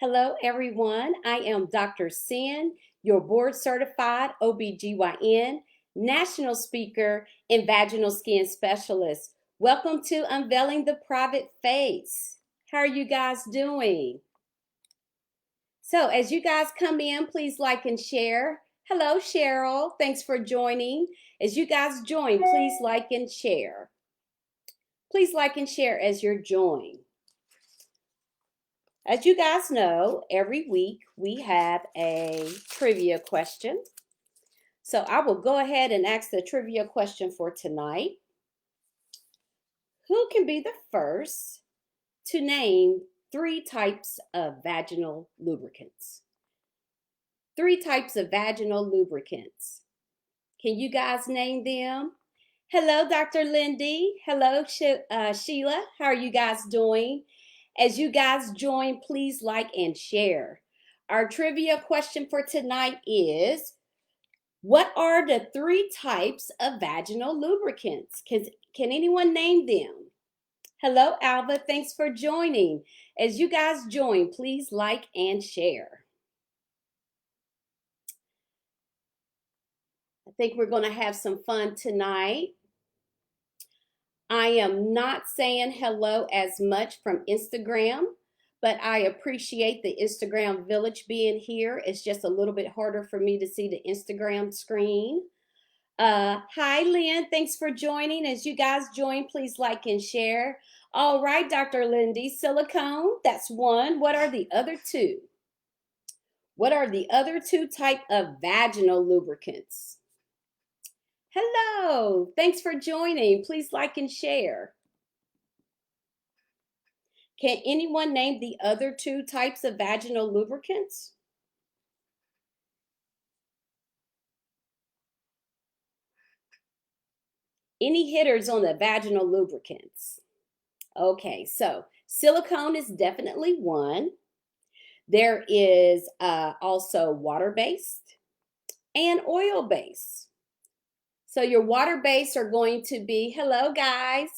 Hello, everyone. I am Dr. Sin, your board certified OBGYN, national speaker, and vaginal skin specialist. Welcome to Unveiling the Private Face. How are you guys doing? So, as you guys come in, please like and share. Hello, Cheryl. Thanks for joining. As you guys join, please like and share. Please like and share as you're joining. As you guys know, every week we have a trivia question. So I will go ahead and ask the trivia question for tonight. Who can be the first to name 3 types of vaginal lubricants? 3 types of vaginal lubricants. Can you guys name them? Hello, Dr. Lindy. Hello, Sheila. How are you guys doing? As you guys join, please like and share. Our trivia question for tonight is, what are the 3 types of vaginal lubricants? Can anyone name them? Hello, Alva. Thanks for joining. As you guys join, please like and share. I think we're going to have some fun tonight. I am not saying hello as much from Instagram, but I appreciate the Instagram village being here. It's just a little bit harder for me to see the Instagram screen. Hi, Lynn. Thanks for joining. As you guys join, please like and share. All right, Dr. Lindy, silicone, that's one. What are the other 2? What are the other 2 type of vaginal lubricants? Hello. Thanks for joining. Please like and share. Can anyone name the other 2 types of vaginal lubricants? Any hitters on the vaginal lubricants? Okay, so silicone is definitely one. There is also water-based and oil-based. So your water-based are going to be, hello guys,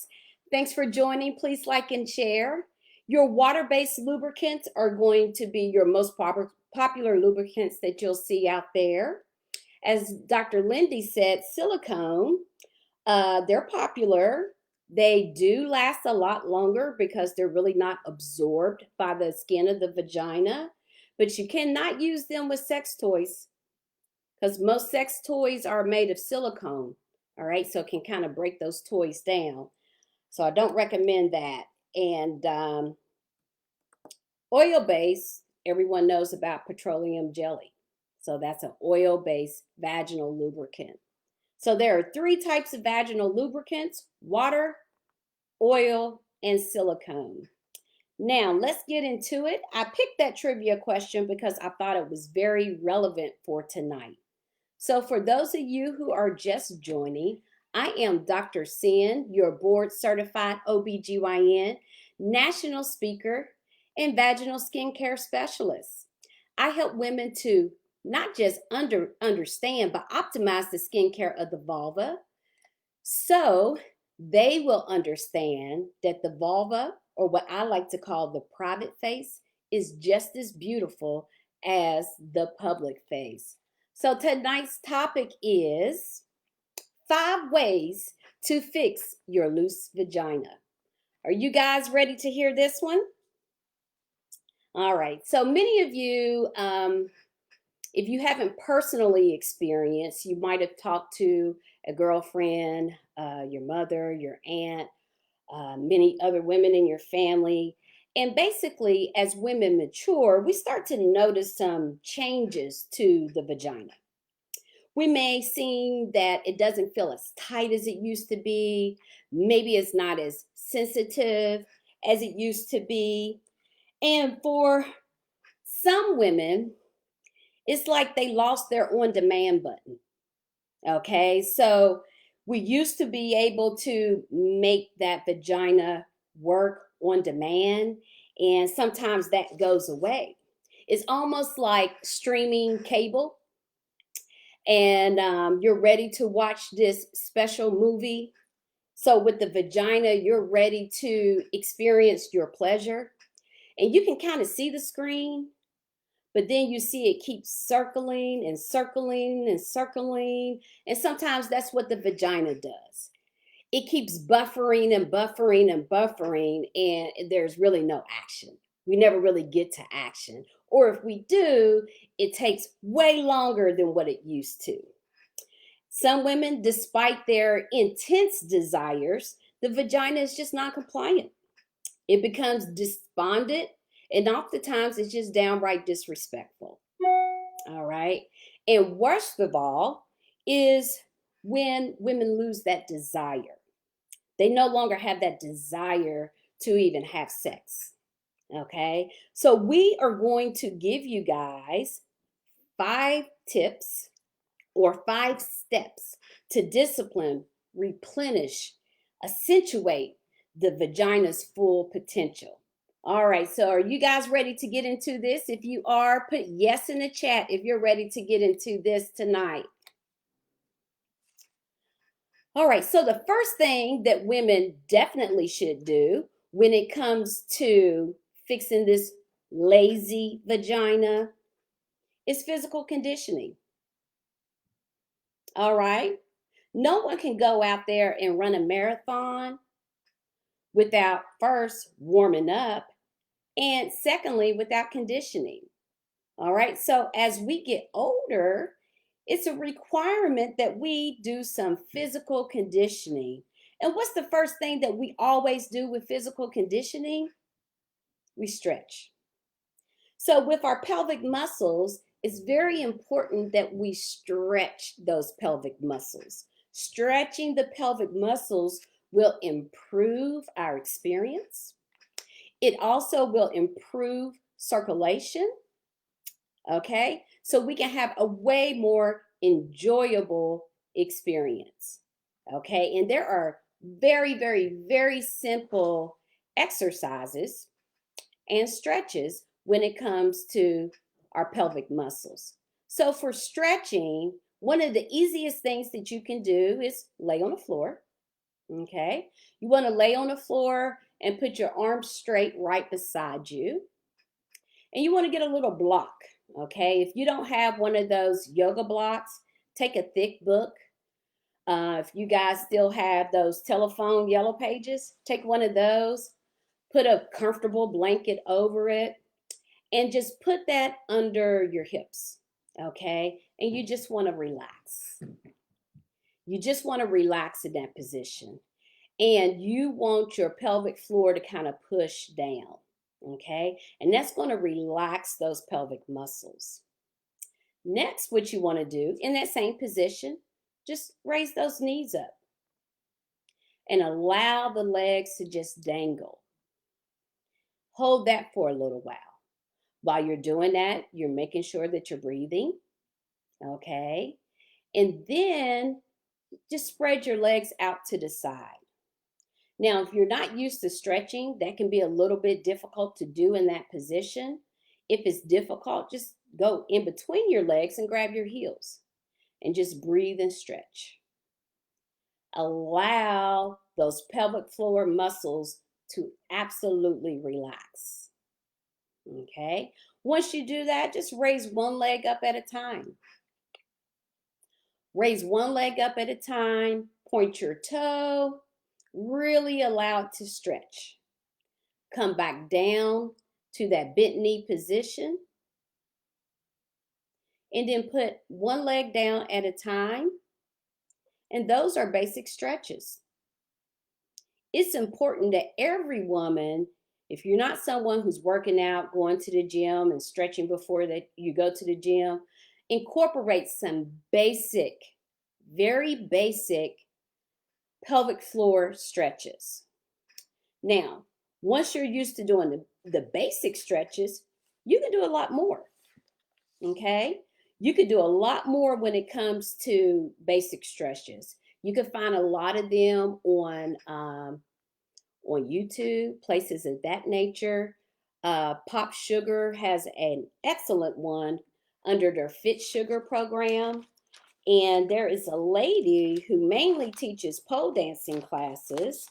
thanks for joining. Please like and share. Your water-based lubricants are going to be your most popular lubricants that you'll see out there. As Dr. Lindy said, silicone, they're popular. They do last a lot longer because they're really not absorbed by the skin of the vagina. But you cannot use them with sex toys because most sex toys are made of silicone. All right, so it can kind of break those toys down. So I don't recommend that. And oil-based, everyone knows about petroleum jelly. So that's an oil-based vaginal lubricant. So there are 3 types of vaginal lubricants: water, oil, and silicone. Now, let's get into it. I picked that trivia question because I thought it was very relevant for tonight. So for those of you who are just joining, I am Dr. Sin, your board certified OBGYN, national speaker, and vaginal skincare specialist. I help women to not just understand, but optimize the skincare of the vulva so they will understand that the vulva, or what I like to call the private face, is just as beautiful as the public face. So tonight's topic is 5 ways to fix your loose vagina. Are you guys ready to hear this one? All right. So many of you, if you haven't personally experienced, you might have talked to a girlfriend, your mother, your aunt, many other women in your family. And basically, as women mature, we start to notice some changes to the vagina. We may see that it doesn't feel as tight as it used to be. Maybe it's not as sensitive as it used to be. And for some women, it's like they lost their on-demand button. Okay, so we used to be able to make that vagina work on demand, and sometimes that goes away. It's almost like streaming cable, and you're ready to watch this special movie. So with the vagina, you're ready to experience your pleasure. And you can kind of see the screen, but then you see it keeps circling and circling and circling. And sometimes that's what the vagina does. It keeps buffering and buffering and buffering, and there's really no action. We never really get to action. Or if we do, it takes way longer than what it used to. Some women, despite their intense desires, the vagina is just not compliant. It becomes despondent, and oftentimes it's just downright disrespectful. All right. And worst of all is when women lose that desire. They no longer have that desire to even have sex. Okay. So we are going to give you guys 5 tips or 5 steps to discipline, replenish, accentuate the vagina's full potential. All right, so are you guys ready to get into this? If you are, put yes in the chat if you're ready to get into this tonight. All right, so the first thing that women definitely should do when it comes to fixing this lazy vagina is physical conditioning. All right, no one can go out there and run a marathon without first warming up, and secondly, without conditioning. All right, so as we get older, it's a requirement that we do some physical conditioning. And what's the first thing that we always do with physical conditioning? We stretch. So with our pelvic muscles, it's very important that we stretch those pelvic muscles. Stretching the pelvic muscles will improve our experience. It also will improve circulation. Okay, so we can have a way more enjoyable experience. Okay, and there are very, very, very simple exercises and stretches when it comes to our pelvic muscles. So for stretching, one of the easiest things that you can do is lay on the floor. Okay, you want to lay on the floor and put your arms straight right beside you. And you want to get a little block. Okay, if you don't have one of those yoga blocks, take a thick book. If you guys still have those telephone yellow pages, take one of those, put a comfortable blanket over it, and just put that under your hips. Okay, and you just want to relax. You just want to relax in that position. And you want your pelvic floor to kind of push down. Okay, and that's going to relax those pelvic muscles. Next, what you want to do in that same position, just raise those knees up and allow the legs to just dangle. Hold that for a little while. While you're doing that, you're making sure that you're breathing. Okay, and then just spread your legs out to the side. Now, if you're not used to stretching, that can be a little bit difficult to do in that position. If it's difficult, just go in between your legs and grab your heels and just breathe and stretch. Allow those pelvic floor muscles to absolutely relax. Okay? Once you do that, just raise one leg up at a time. Raise one leg up at a time, point your toe. Really allow it to stretch. Come back down to that bent knee position. And then put one leg down at a time. And those are basic stretches. It's important that every woman, if you're not someone who's working out, going to the gym and stretching before that you go to the gym, incorporate some basic, very basic pelvic floor stretches. Now, once you're used to doing the basic stretches, you can do a lot more. Okay? You could do a lot more when it comes to basic stretches. You can find a lot of them on YouTube, places of that nature. Pop Sugar has an excellent one under their Fit Sugar program. And there is a lady who mainly teaches pole dancing classes,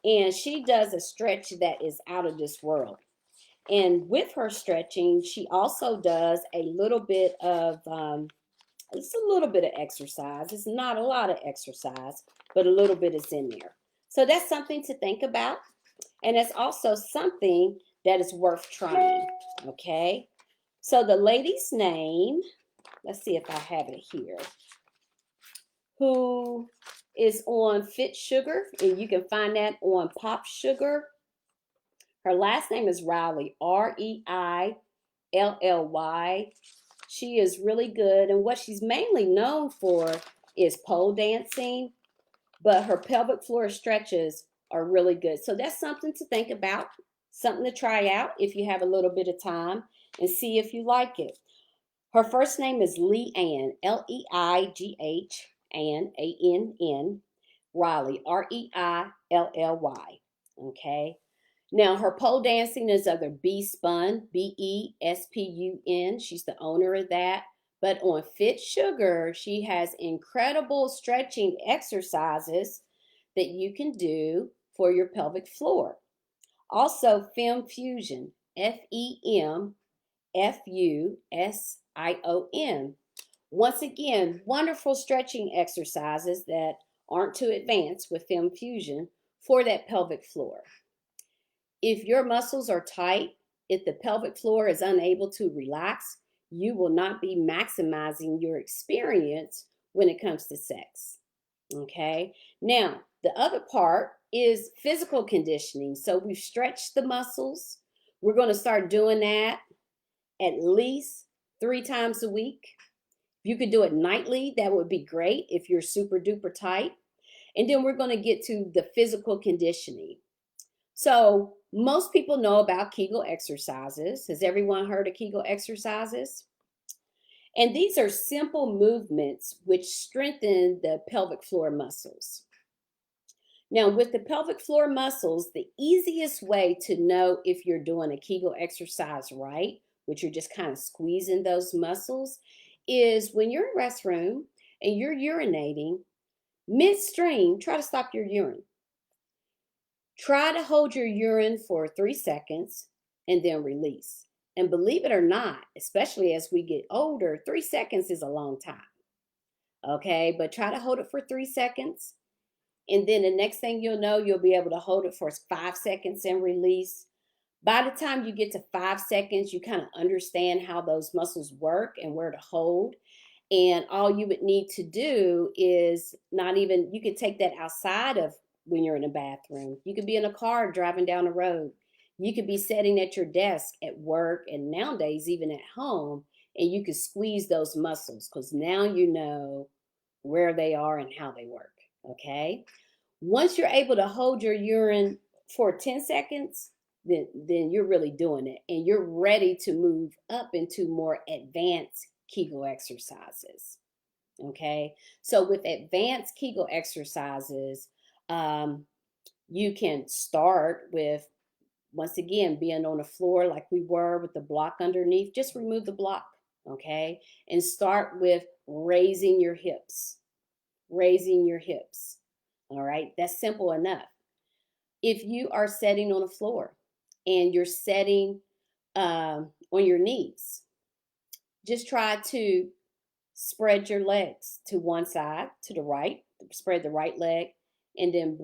and she does a stretch that is out of this world. And with her stretching, she also does a little bit of, it's a little bit of exercise. It's not a lot of exercise, but a little bit is in there. So that's something to think about. And it's also something that is worth trying, okay? So the lady's name, let's see if I have it here, who is on Fit Sugar, and you can find that on Pop Sugar. Her last name is Riley, Reilly. She is really good, and what she's mainly known for is pole dancing, but her pelvic floor stretches are really good. So that's something to think about, something to try out if you have a little bit of time and see if you like it. Her first name is Leighann, Leigh, Ann, Ann, Riley, Reilly. Okay. Now, her pole dancing is other B-Spun, Bespun. She's the owner of that. But on Fit Sugar, she has incredible stretching exercises that you can do for your pelvic floor. Also, Fem Fusion, FemFusion. Once again, wonderful stretching exercises that aren't too advanced with Fem Fusion for that pelvic floor. If your muscles are tight, if the pelvic floor is unable to relax, you will not be maximizing your experience when it comes to sex. Okay. Now, the other part is physical conditioning. So we've stretched the muscles. We're going to start doing that at least 3 times a week. If you could do it nightly, that would be great if you're super duper tight. And then we're going to get to the physical conditioning. So most people know about Kegel exercises. Has everyone heard of Kegel exercises? And these are simple movements which strengthen the pelvic floor muscles. Now, with the pelvic floor muscles, the easiest way to know if you're doing a Kegel exercise right, which you're just kind of squeezing those muscles, is when you're in the restroom and you're urinating, midstream, try to stop your urine. Try to hold your urine for 3 seconds and then release. And believe it or not, especially as we get older, 3 seconds is a long time. Okay, but try to hold it for 3 seconds. And then the next thing you'll know, you'll be able to hold it for 5 seconds and release. By the time you get to 5 seconds, you kind of understand how those muscles work and where to hold. And all you would need to do is you could take that outside of when you're in a bathroom. You could be in a car driving down the road. You could be sitting at your desk at work, and nowadays even at home, and you can squeeze those muscles because now you know where they are and how they work, okay? Once you're able to hold your urine for 10 seconds, then you're really doing it, and you're ready to move up into more advanced Kegel exercises, okay? So with advanced Kegel exercises, you can start with, once again, being on the floor like we were with the block underneath. Just remove the block, okay? And start with raising your hips. Raising your hips, all right? That's simple enough. If you are sitting on the floor and you're sitting on your knees, just try to spread your legs to one side, to the right, spread the right leg, and then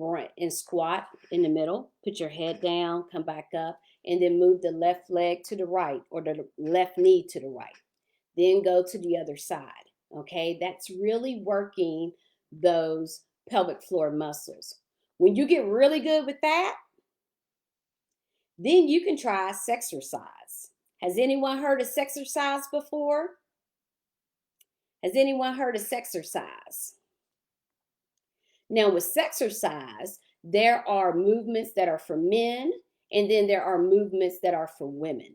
squat in the middle. Put your head down, come back up, and then move the left leg to the right or the left knee to the right. Then go to the other side, okay? That's really working those pelvic floor muscles. When you get really good with that, then you can try Sexercise. Has anyone heard of Sexercise before? Has anyone heard of Sexercise? Now with Sexercise, there are movements that are for men, and then there are movements that are for women.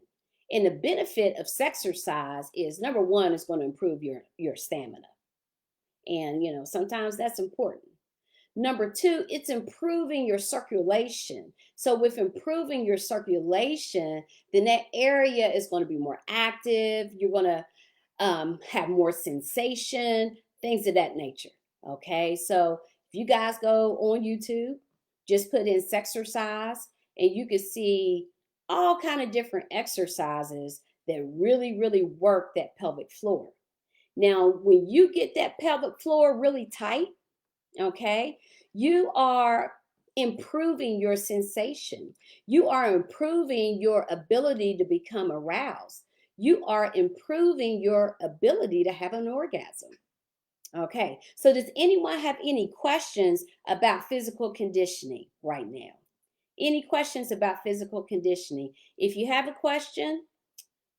And the benefit of Sexercise is, number one, it's going to improve your stamina. And, sometimes that's important. Number two, it's improving your circulation. So with improving your circulation, then that area is going to be more active. You're going to have more sensation, things of that nature. Okay, so if you guys go on YouTube, just put in Sexercise, and you can see all kind of different exercises that really work that pelvic floor. Now, when you get that pelvic floor really tight, okay, you are improving your sensation. You are improving your ability to become aroused. You are improving your ability to have an orgasm. Okay, so does anyone have any questions about physical conditioning right now? Any questions about physical conditioning? If you have a question,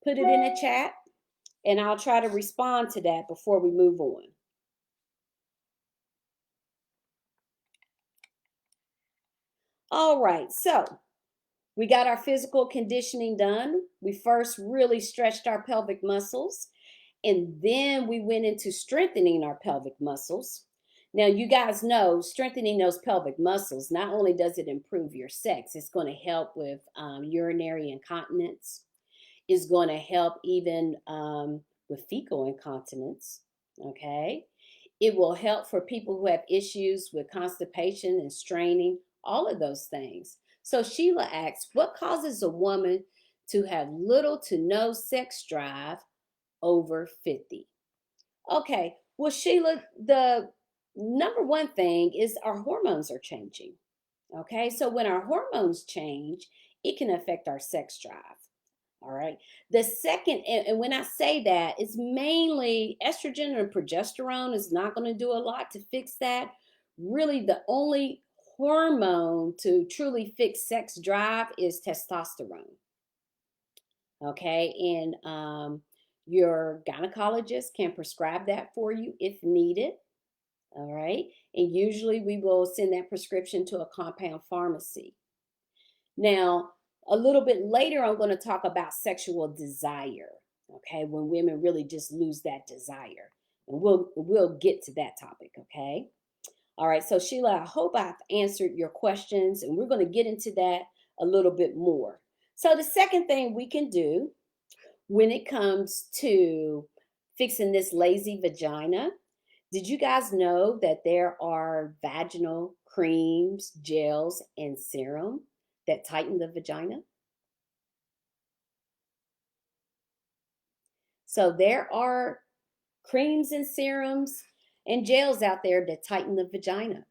put it in the chat and I'll try to respond to that before we move on. All right, so we got our physical conditioning done. We first really stretched our pelvic muscles, and then we went into strengthening our pelvic muscles. Now, you guys know strengthening those pelvic muscles, not only does it improve your sex, it's going to help with urinary incontinence. It's going to help even with fecal incontinence, okay? It will help for people who have issues with constipation and straining, all of those things. So Sheila asks, what causes a woman to have little to no sex drive over 50? Okay, well, Sheila, the number one thing is our hormones are changing. Okay, so when our hormones change, it can affect our sex drive. All right. The second, and when I say that, it's mainly estrogen or progesterone is not going to do a lot to fix that. Really, the only hormone to truly fix sex drive is testosterone. Okay. And your gynecologist can prescribe that for you if needed. All right. And usually we will send that prescription to a compound pharmacy. Now, a little bit later, I'm going to talk about sexual desire. Okay, when women really just lose that desire, and we'll get to that topic. Okay, all right. So Sheila, I hope I've answered your questions, and we're going to get into that a little bit more. So the second thing we can do when it comes to fixing this lazy vagina, did you guys know that there are vaginal creams, gels, and serum that tighten the vagina? So there are creams and serums and gels out there that tighten the vagina.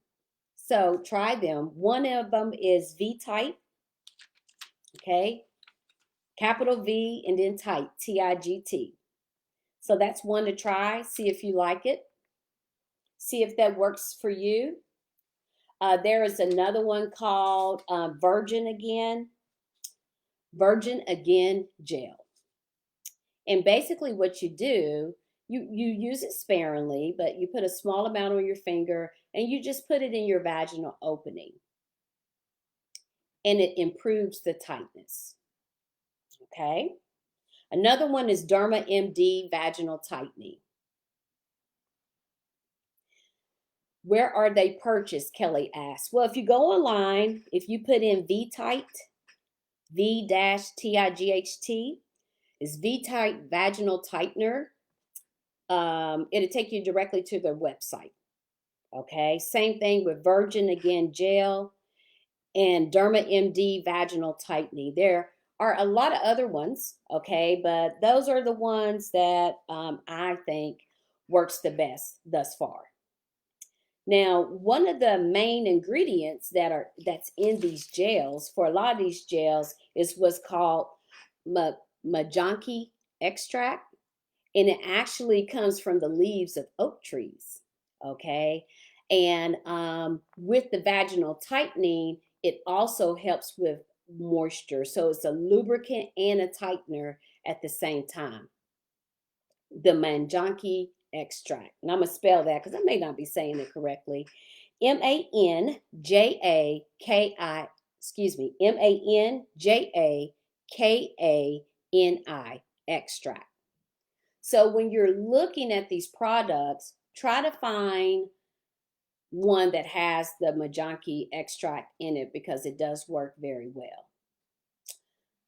So try them. One of them is V-Tight, okay? Capital V and then tight, T-I-G-T. So that's one to try. See if you like it. See if that works for you. There is another one called Virgin Again gel. And basically what you do, you use it sparingly, but you put a small amount on your finger and you just put it in your vaginal opening. And it improves the tightness. Okay? Another one is Derma MD Vaginal Tightening. Where are they purchased? Kelly asks. Well, if you go online, if you put in V-Tight, V-T-I-G-H-T, is V-Tight Vaginal Tightener. It'll take you directly to their website. Okay, same thing with Virgin Again gel and Derma MD Vaginal Tightening. There are a lot of other ones, okay, but those are the ones that I think works the best thus far. Now, one of the main ingredients that's in these gels, for a lot of these gels, is what's called Majanki extract, and it actually comes from the leaves of oak trees. Okay, and with the vaginal tightening, it also helps with moisture. So it's a lubricant and a tightener at the same time. The Majanki extract. And I'm going to spell that because I may not be saying it correctly. Manjaki, Manjakani extract. So when you're looking at these products, try to find one that has the Majanki extract in it because it does work very well.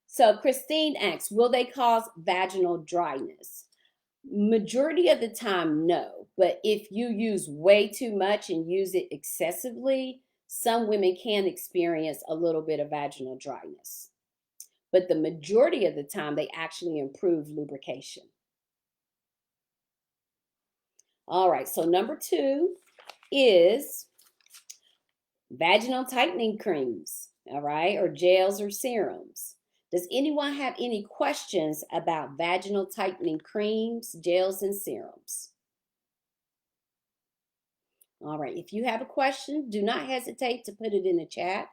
So Christine asks, will they cause vaginal dryness? Majority of the time, no. But if you use way too much and use it excessively, some women can experience a little bit of vaginal dryness. but the majority of the time they actually improve lubrication. All right, so number 2 is vaginal tightening creams, all right, or gels or serums. Does anyone have any questions about vaginal tightening creams, gels, and serums? All right, if you have a question, do not hesitate to put it in the chat.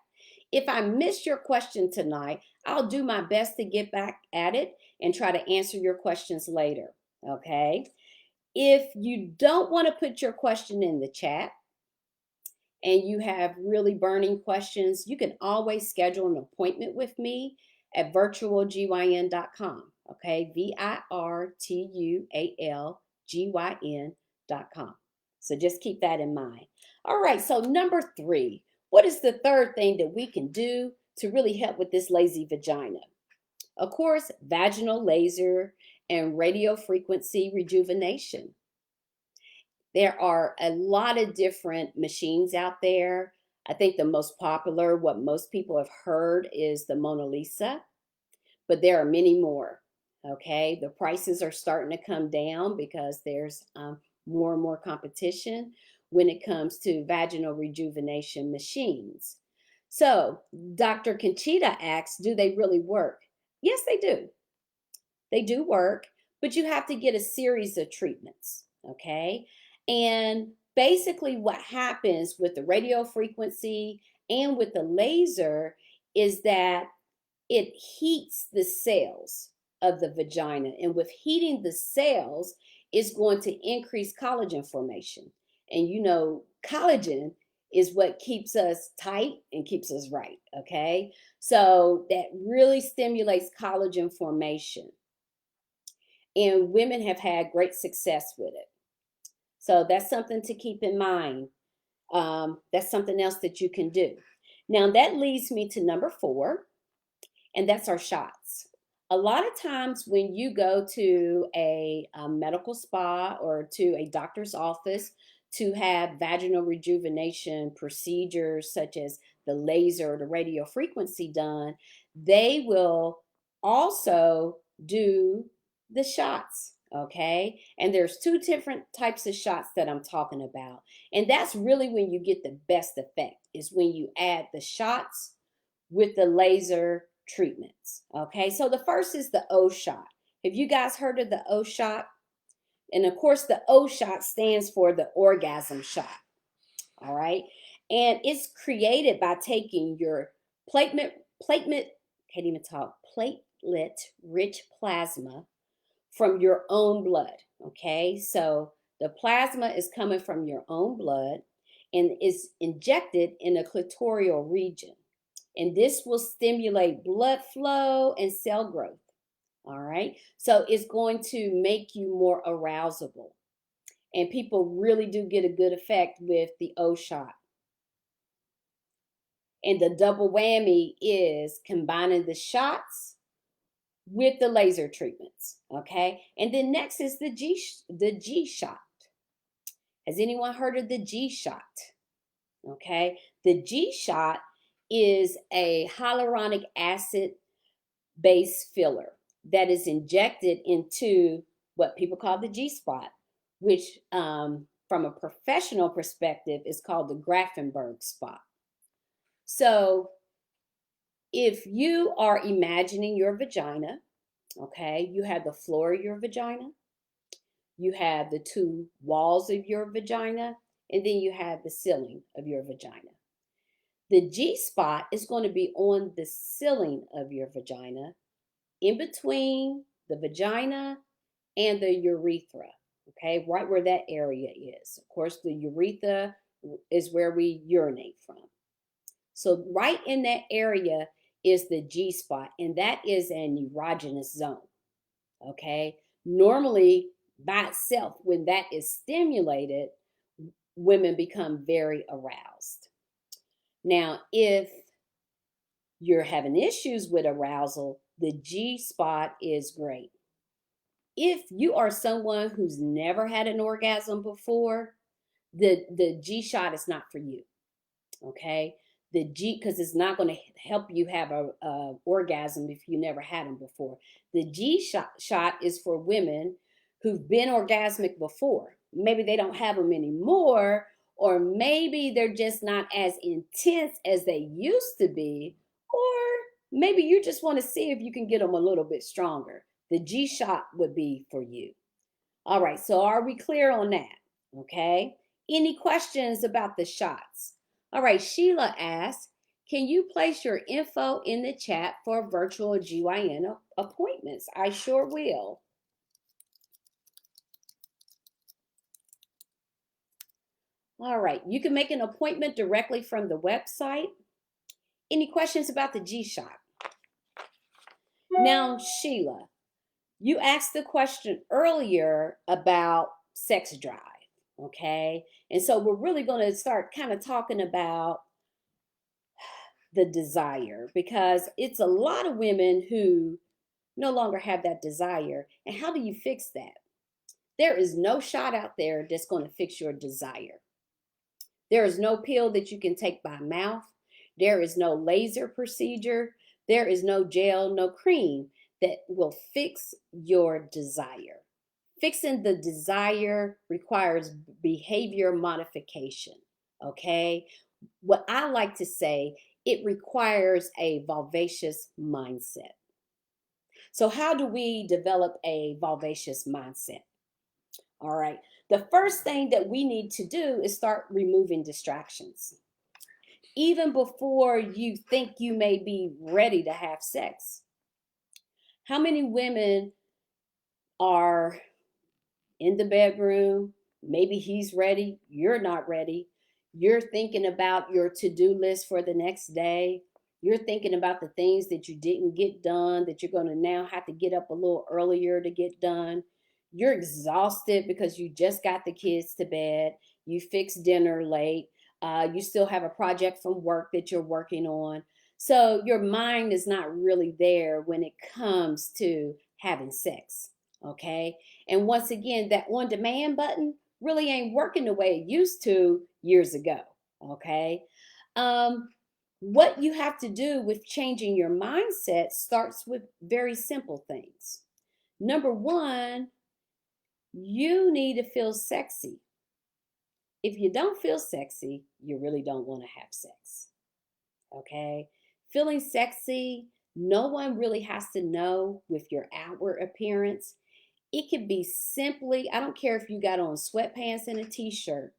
If I missed your question tonight, I'll do my best to get back at it and try to answer your questions later, okay? If you don't want to put your question in the chat and you have really burning questions, you can always schedule an appointment with me at virtualgyn.com, okay? virtualgyn.com. So just keep that in mind. All right, so number 3, what is the third thing that we can do to really help with this lazy vagina? Of course, vaginal laser and radio frequency rejuvenation. There are a lot of different machines out there. I think the most popular, what most people have heard, is the Mona Lisa, but there are many more, okay? The prices are starting to come down because there's more and more competition when it comes to vaginal rejuvenation machines. So Dr. Conchita asks, do they really work? Yes, they do. They do work, but you have to get a series of treatments, okay? And basically what happens with the radio frequency and with the laser is that it heats the cells of the vagina. And with heating the cells, it's going to increase collagen formation. And you know, collagen is what keeps us tight and keeps us right, okay? So that really stimulates collagen formation. And women have had great success with it. So that's something to keep in mind. That's something else that you can do. Now that leads me to number 4, and that's our shots. A lot of times when you go to a medical spa or to a doctor's office to have vaginal rejuvenation procedures such as the laser or the radio frequency done, they will also do the shots, okay? And there's 2 different types of shots that I'm talking about. And that's really when you get the best effect, is when you add the shots with the laser treatments, okay? So the first is the O shot. Have you guys heard of the O shot? And of course, the O shot stands for the orgasm shot, all right? And it's created by taking your platelet-rich plasma from your own blood, okay? So the plasma is coming from your own blood and is injected in the clitoral region. And this will stimulate blood flow and cell growth, all right? So it's going to make you more arousable. And people really do get a good effect with the O shot. And the double whammy is combining the shots with the laser treatments, okay? And then next is the G shot. Has anyone heard of the G shot? Okay, the G shot is a hyaluronic acid base filler that is injected into what people call the G spot, which from a professional perspective is called the Grafenberg spot. So if you are imagining your vagina, okay, you have the floor of your vagina, you have the 2 walls of your vagina, and then you have the ceiling of your vagina. The G spot is going to be on the ceiling of your vagina, in between the vagina and the urethra, okay, right where that area is. Of course, the urethra is where we urinate from. So right in that area is the G spot, and that is an erogenous zone, okay? Normally, by itself, when that is stimulated, women become very aroused. Now, if you're having issues with arousal, the G spot is great. If you are someone who's never had an orgasm before, the G shot is not for you, okay? The G, because it's not going to help you have a orgasm if you never had them before. The shot is for women who've been orgasmic before. Maybe they don't have them anymore, or maybe they're just not as intense as they used to be, or maybe you just want to see if you can get them a little bit stronger. The G shot would be for you. All right, so are we clear on that? Okay. Any questions about the shots? All right, Sheila asks, can you place your info in the chat for virtual GYN appointments? I sure will. All right, you can make an appointment directly from the website. Any questions about the G-shot? Now, Sheila, you asked the question earlier about sex drive, okay? And so we're really going to start kind of talking about the desire, because it's a lot of women who no longer have that desire. And how do you fix that? There is no shot out there that's going to fix your desire. There is no pill that you can take by mouth. There is no laser procedure. There is no gel, no cream that will fix your desire. Fixing the desire requires behavior modification, okay? What I like to say, it requires a vulvacious mindset. So how do we develop a vulvacious mindset? All right. The first thing that we need to do is start removing distractions. Even before you think you may be ready to have sex. How many women are in the bedroom? Maybe he's ready, you're not ready. You're thinking about your to-do list for the next day. You're thinking about the things that you didn't get done, that you're going to now have to get up a little earlier to get done. You're exhausted because you just got the kids to bed. You fixed dinner late. You still have a project from work that you're working on. So your mind is not really there when it comes to having sex, okay? And once again, that on-demand button really ain't working the way it used to years ago, okay? What you have to do with changing your mindset starts with very simple things. Number one, you need to feel sexy. If you don't feel sexy, you really don't want to have sex, okay? Feeling sexy, no one really has to know with your outward appearance. It could be simply, I don't care if you got on sweatpants and a t-shirt,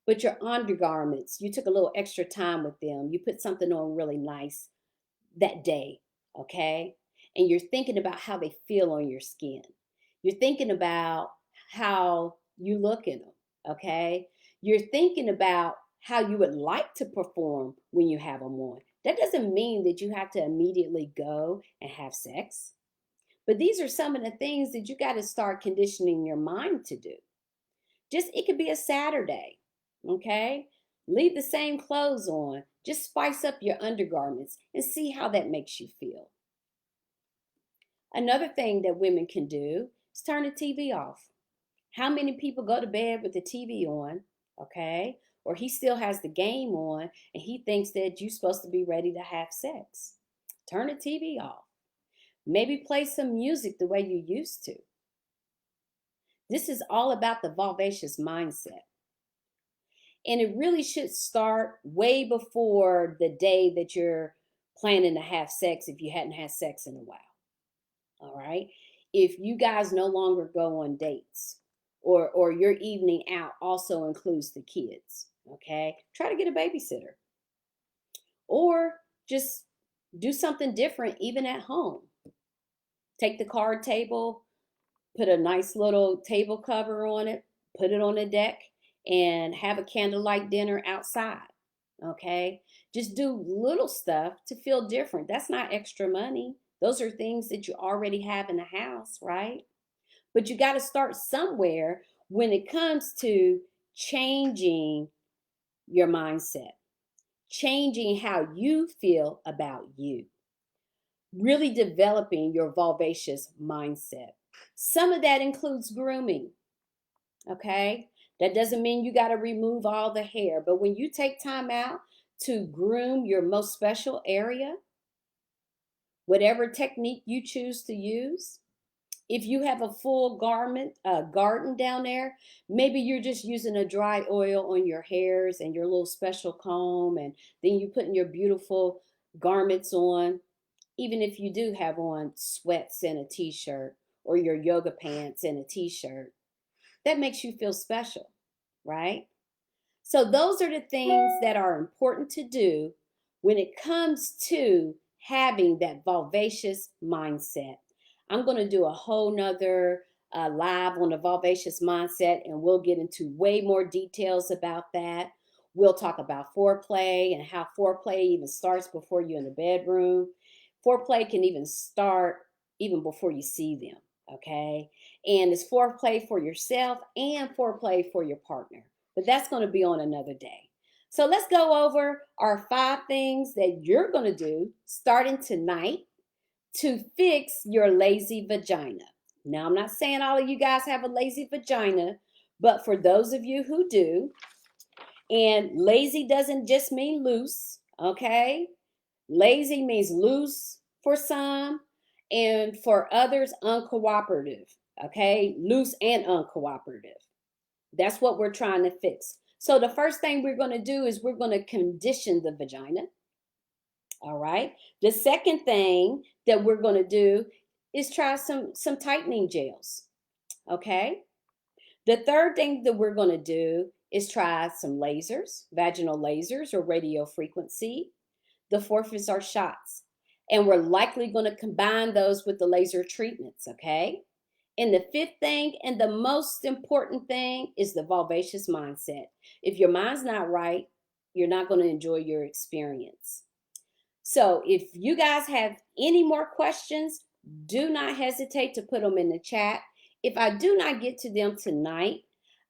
but your undergarments, you took a little extra time with them. You put something on really nice that day, okay? And you're thinking about how they feel on your skin. You're thinking about how you look in them, okay? You're thinking about how you would like to perform when you have them on. That doesn't mean that you have to immediately go and have sex. But these are some of the things that you got to start conditioning your mind to do. Just, it could be a Saturday, okay? Leave the same clothes on. Just spice up your undergarments and see how that makes you feel. Another thing that women can do is turn the TV off. How many people go to bed with the TV on, okay? Or he still has the game on and he thinks that you're supposed to be ready to have sex. Turn the TV off. Maybe play some music the way you used to. This is all about the vulvacious mindset. And it really should start way before the day that you're planning to have sex if you hadn't had sex in a while. All right? If you guys no longer go on dates or your evening out also includes the kids, okay? Try to get a babysitter. Or just do something different even at home. Take the card table, put a nice little table cover on it, put it on the deck, and have a candlelight dinner outside, okay? Just do little stuff to feel different. That's not extra money. Those are things that you already have in the house, right? But you got to start somewhere when it comes to changing your mindset, changing how you feel about you, really developing your vulvacious mindset. Some of that includes grooming, okay? That doesn't mean you got to remove all the hair, but when you take time out to groom your most special area, whatever technique you choose to use. If you have a full garden down there, maybe you're just using a dry oil on your hairs and your little special comb, and then you putting your beautiful garments on. Even if you do have on sweats and a t-shirt, or your yoga pants and a t-shirt, that makes you feel special, right? So those are the things that are important to do when it comes to having that vulvacious mindset. I'm going to do a whole nother live on the vulvacious mindset, and we'll get into way more details about that. We'll talk about foreplay and how foreplay even starts before you're in the bedroom. Foreplay can even start even before you see them, okay? And it's foreplay for yourself and foreplay for your partner. But that's going to be on another day. So let's go over our 5 things that you're going to do starting tonight to fix your lazy vagina. Now, I'm not saying all of you guys have a lazy vagina, but for those of you who do, and lazy doesn't just mean loose, okay? Lazy means loose for some, and for others, uncooperative, okay? Loose and uncooperative. That's what we're trying to fix. So the first thing we're going to do is we're going to condition the vagina. All right. The second thing that we're going to do is try some tightening gels. Okay. The third thing that we're going to do is try some lasers, vaginal lasers or radio frequency. The fourth is our shots. And we're likely going to combine those with the laser treatments. Okay. And the fifth thing, and the most important thing, is the vulvacious mindset. If your mind's not right, you're not going to enjoy your experience. So if you guys have any more questions, do not hesitate to put them in the chat. If I do not get to them tonight,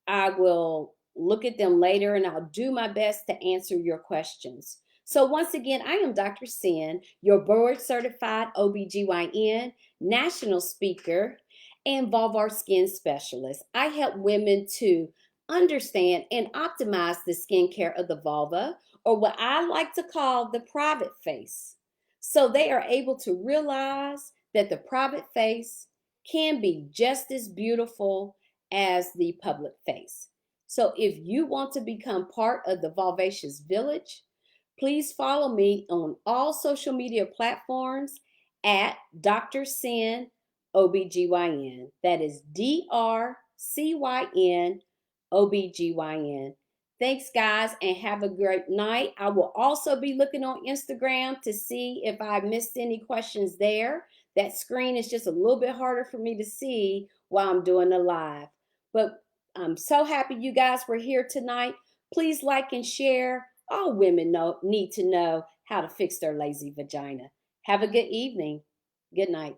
I will look at them later and I'll do my best to answer your questions. So once again, I am Dr. Sin, your board certified OBGYN, national speaker, and vulvar skin specialist. I help women to understand and optimize the skincare of the vulva, or what I like to call the private face, so they are able to realize that the private face can be just as beautiful as the public face. So if you want to become part of the Vulvacious Village, please follow me on all social media platforms at Dr. Sin OBGYN. That is DRCYN OBGYN. Thanks, guys, and have a great night. I will also be looking on Instagram to see if I missed any questions there. That screen is just a little bit harder for me to see while I'm doing the live. But I'm so happy you guys were here tonight. Please like and share. All women need to know how to fix their lazy vagina. Have a good evening. Good night.